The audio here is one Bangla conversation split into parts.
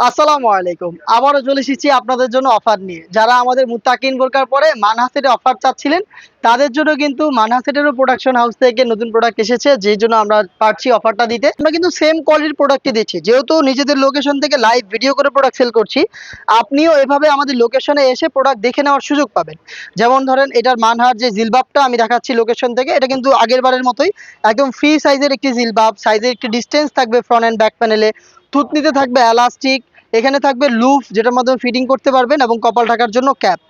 আসসালামু আলাইকুম। আবারও চলে এসেছি আপনাদের জন্য অফার নিয়ে। যারা আমাদের মুত্তাকিন বোরকার পরে মানহাসেটে অফার চাচ্ছিলেন, তাদের জন্য কিন্তু মানহাসেটেরও প্রোডাকশন হাউস থেকে নতুন প্রোডাক্ট এসেছে, যেই জন্য আমরা পারছি অফারটা দিতে। আমরা কিন্তু সেম কোয়ালিটির প্রোডাক্টই দিচ্ছি। যেহেতু নিজেদের লোকেশন থেকে লাইভ ভিডিও করে প্রোডাক্ট সেল করছি, আপনিও এভাবে আমাদের লোকেশনে এসে প্রোডাক্ট দেখে নেওয়ার সুযোগ পাবেন। যেমন ধরেন এটার মানহার যে জিলবাবটা আমি দেখাচ্ছি লোকেশন থেকে, এটা কিন্তু আগের বারের মতোই একদম ফ্রি সাইজের একটি জিলবাব, সাইজের একটি ডিস্টেন্স থাকবে ফ্রন্ট অ্যান্ড ব্যাক প্যানেলে। থুতনিতে থাকবে এলাস্টিক, এখানে থাকবে লুফ যেটার মাধ্যমে ফিটিং করতে পারবেন, এবং কপাল ঢাকার জন্য ক্যাপ।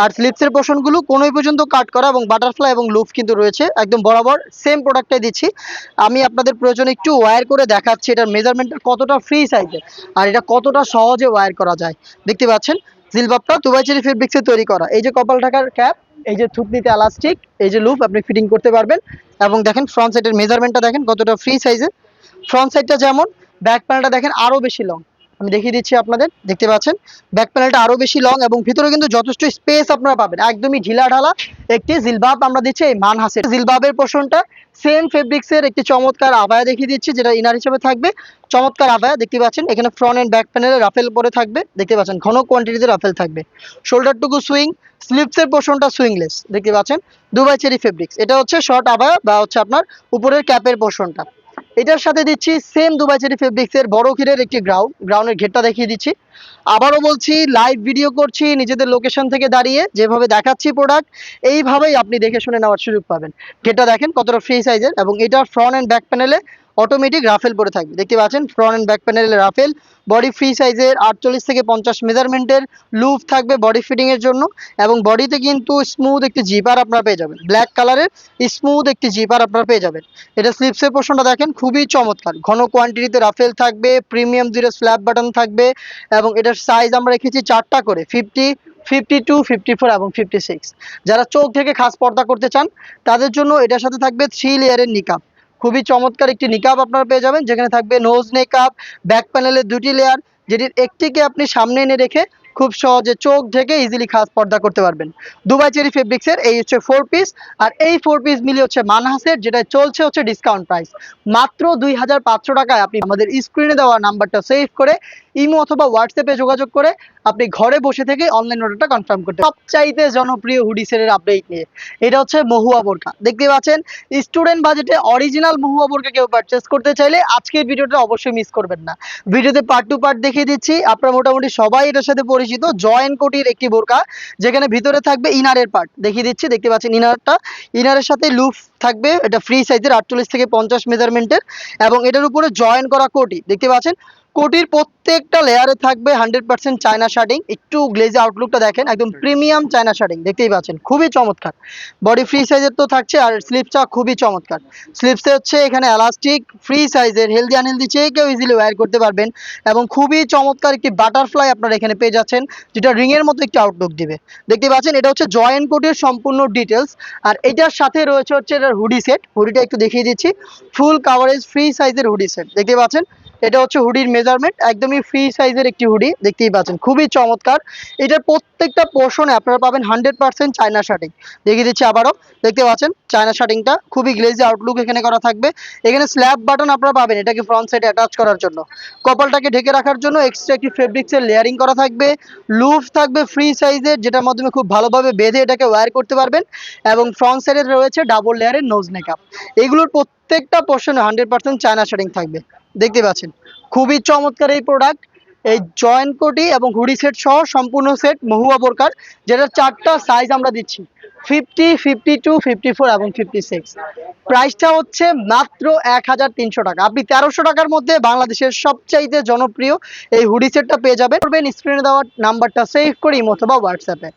আর স্লিপসের পোর্শনগুলো কোনোই পর্যন্ত কাট করা এবং বাটারফ্লাই এবং লুফ কিন্তু রয়েছে একদম বরাবর সেম প্রোডাক্টটাই দিচ্ছি। আমি আপনাদের প্রয়োজনে একটু ওয়্যার করে দেখাচ্ছি এটার মেজারমেন্টটা কতটা ফ্রি সাইজের আর এটা কতটা সহজে ওয়্যার করা যায়। দেখতে পাচ্ছেন জিলবাবটা দুবাই চেরি ফেব্রিক্সে তৈরি করা। এই যে কপাল ঢাকার ক্যাপ, এই যে থুতনিতে এলাস্টিক, এই যে লুফ আপনি ফিটিং করতে পারবেন। এবং দেখেন ফ্রন্ট সাইডের মেজারমেন্টটা দেখেন কতটা ফ্রি সাইজের। ফ্রন্ট সাইডটা যেমন, ব্যাক প্যানেলটা দেখেন আরো বেশি লং। আমি দেখিয়ে দিচ্ছি আপনাদের, দেখতে পাচ্ছেন ব্যাক প্যানেলটা আরো বেশি লং এবং ভিতরে কিন্তু যথেষ্ট স্পেস আপনারা পাবেন। একদমই ঢিলা ঢালা একটি জিলবাব আমরা দিচ্ছি এই মানহাসের। জিলবাবের পোর্শনটা সেম ফেব্রিক্সের একটি চমৎকার আবায়া দেখিয়ে দিচ্ছি, যেটা ইনার হিসেবে থাকবে। চমৎকার আবায়া দেখতে পাচ্ছেন, এখানে ফ্রন্ট এন্ড ব্যাক প্যানেলে রাফেল পরে থাকবে, দেখতে পাচ্ছেন ঘন কোয়ান্টিটিতে রাফেল থাকবে। শোল্ডারটুকু সুইং, স্লিপসের পোর্শনটা সুইংলেস, দেখতে পাচ্ছেন দুবাই চেরি ফেব্রিক্স। এটা হচ্ছে শর্ট আবায়া বা হচ্ছে আপনার উপরের ক্যাপের পোর্শনটা। এটার সাথে দিচ্ছি সেম দুবাই চেরি ফেব্রিক্সের বড় ঘিরের একটি গ্রাউন্ডের ঘেরটা দেখিয়ে দিচ্ছি। আবারও বলছি, লাইভ ভিডিও করছি নিজেদের লোকেশন থেকে দাঁড়িয়ে, যেভাবে দেখাচ্ছি প্রোডাক্ট এইভাবেই আপনি দেখে শুনে নেওয়ার সুযোগ পাবেন। ঘেরটা দেখেন কতটা ফ্রি সাইজের এবং এটার ফ্রন্ট অ্যান্ড ব্যাক প্যানেলে অটোমেটিক রাফেল পরে থাকবে, দেখতে পাচ্ছেন ফ্রন্ট অ্যান্ড ব্যাক প্যানেলে রাফেল। বডি ফ্রি সাইজের 48 থেকে 50 মেজারমেন্টের লুপ থাকবে বডি ফিটিং এর জন্য। এবং বডিতে কিন্তু স্মুথ একটি জিপার আপনারা পেয়ে যাবেন, ব্ল্যাক কালারের স্মুথ একটি জিপার আপনারা পেয়ে যাবেন। এটা স্লিপসের পোর্শনটা দেখেন খুবই চমৎকার, ঘন কোয়ান্টিটিতে রাফেল থাকবে, প্রিমিয়াম জুড়ে স্ল্যাব বাটন থাকবে। এবং এটার সাইজ আমরা রেখেছি 4টা করে, 50, 52, 54 এবং 56। যারা চোখ থেকে খাস পর্দা করতে চান তাদের জন্য এটার সাথে থাকবে 3 লেয়ারের নিকাব। খুবই চমৎকার একটি নিকাব আপনারা পেয়ে যাবেন, যেখানে থাকবে নোজ নিকাব, ব্যাক প্যানেলের 2টি লেয়ার, যেটির একটিকে আপনি সামনে এনে রেখে খুব সহজে চোখ ঢেকে ইজিলি খাস পর্দা করতে পারবেন। দুবাই চেরি ফেব্রিক্সের এই হচ্ছে 4 পিস। আর এই 4 পিস মিলে হচ্ছে মানহাসের, যেটা চলছে হচ্ছে ডিসকাউন্ট প্রাইস মাত্র 2500 টাকায়। আপনি আমাদের স্ক্রিনে দেওয়া নাম্বারটা সেভ করে ইমো অথবা হোয়াটসঅ্যাপে যোগাযোগ করে আপনি ঘরে বসে থেকে অনলাইন অর্ডারটা কনফার্ম করতে। সবচাইতে জনপ্রিয় হুডি সেলের আপডেট নিয়ে, এটা হচ্ছে মহুয়া বোরকা। দেখতে পাচ্ছেন স্টুডেন্ট বাজেটে অরিজিনাল মহুয়া বোরকা কেউ পারচেস করতে চাইলে আজকের ভিডিওটা অবশ্যই মিস করবেন না। ভিডিওতে পার্ট টু পার্ট দেখিয়ে দিচ্ছি, আপনারা মোটামুটি সবাই এটার সাথে পরিচিত। জয়েন্ট কোটির একটি বোরকা, যেখানে ভিতরে থাকবে ইনারের পার্ট দেখিয়ে দিচ্ছি, দেখতে পাচ্ছেন ইনারটা, ইনারের সাথে লুফ থাকবে। এটা ফ্রি সাইজের 48 থেকে 50 মেজারমেন্টের এবং এটার উপরে জয়েন করা কোটি, দেখতে পাচ্ছেন কোটির প্রত্যেকটা লেয়ারে থাকবে 100% চায়না শার্টিং। একটু গ্লেজি আউটলুকটা দেখেন, একদম প্রিমিয়াম চায়না শার্টিং, দেখতেই পাচ্ছেন খুবই চমৎকার। বডি ফ্রি সাইজের তো থাকছে, আর স্লিপসটা খুবই চমৎকার। স্লিপসে হচ্ছে এখানে এলাস্টিক, ফ্রি সাইজের, হেলদি আনহেলদি চেয়ে কেউ ইজিলি ওয়্যার করতে পারবেন। এবং খুবই চমৎকার একটি বাটারফ্লাই আপনারা এখানে পেয়ে যাচ্ছেন, যেটা রিং এর মতো একটি আউটলুক দিবে। দেখতে পাচ্ছেন এটা হচ্ছে জয়েন্ট কোটের সম্পূর্ণ ডিটেলস। আর এটার সাথে রয়েছে হচ্ছে এটার হুডি সেট। হুডিটা একটু দেখিয়ে দিচ্ছি, ফুল কাভারেজ ফ্রি সাইজের হুডি সেট, দেখতে পাচ্ছেন এটা হচ্ছে হুডির মেজারমেন্ট, একদমই ফ্রি সাইজের একটি হুডি, দেখতেই পাচ্ছেন খুবই চমৎকার। এটার প্রত্যেকটা পোর্শনে আপনারা পাবেন 100% চায়না শার্টিং। দেখিয়ে দিচ্ছি আবারও, দেখতে পাচ্ছেন চায়না শার্টিংটা খুবই গ্লেজি আউটলুক এখানে করা থাকবে। এখানে স্ল্যাব বাটন আপনারা পাবেন এটাকে ফ্রন্ট সাইডে অ্যাটাচ করার জন্য। কপালটাকে ঢেকে রাখার জন্য এক্সট্রা একটি ফেব্রিক্সের লেয়ারিং করা থাকবে। লুফ থাকবে ফ্রি সাইজের, যেটার মাধ্যমে খুব ভালোভাবে বেঁধে এটাকে ওয়্যার করতে পারবেন। এবং ফ্রন্ট সাইডে রয়েছে ডাবল লেয়ারের নোজ মেকআপ। এগুলোর প্রত্যেকটা পোর্শনে 100% চায়না শার্টিং থাকবে, দেখতে পাচ্ছেন খুবই চমৎকার এই প্রোডাক্ট। এই জয়েন্ট কোটি এবং হুডি সেট সহ সম্পূর্ণ সেট মহুয়া বোরকার, যেটার 4টা সাইজ আমরা দিচ্ছি, 50, 52, 54 এবং 56। প্রাইসটা হচ্ছে মাত্র 1300 টাকা। আপনি 1300 টাকার মধ্যে বাংলাদেশের সবচাইতে জনপ্রিয় এই হুডি সেটটা পেয়ে যাবেন। স্ক্রিনে দেওয়া নাম্বারটা সেভ করি অথবা হোয়াটসঅ্যাপে।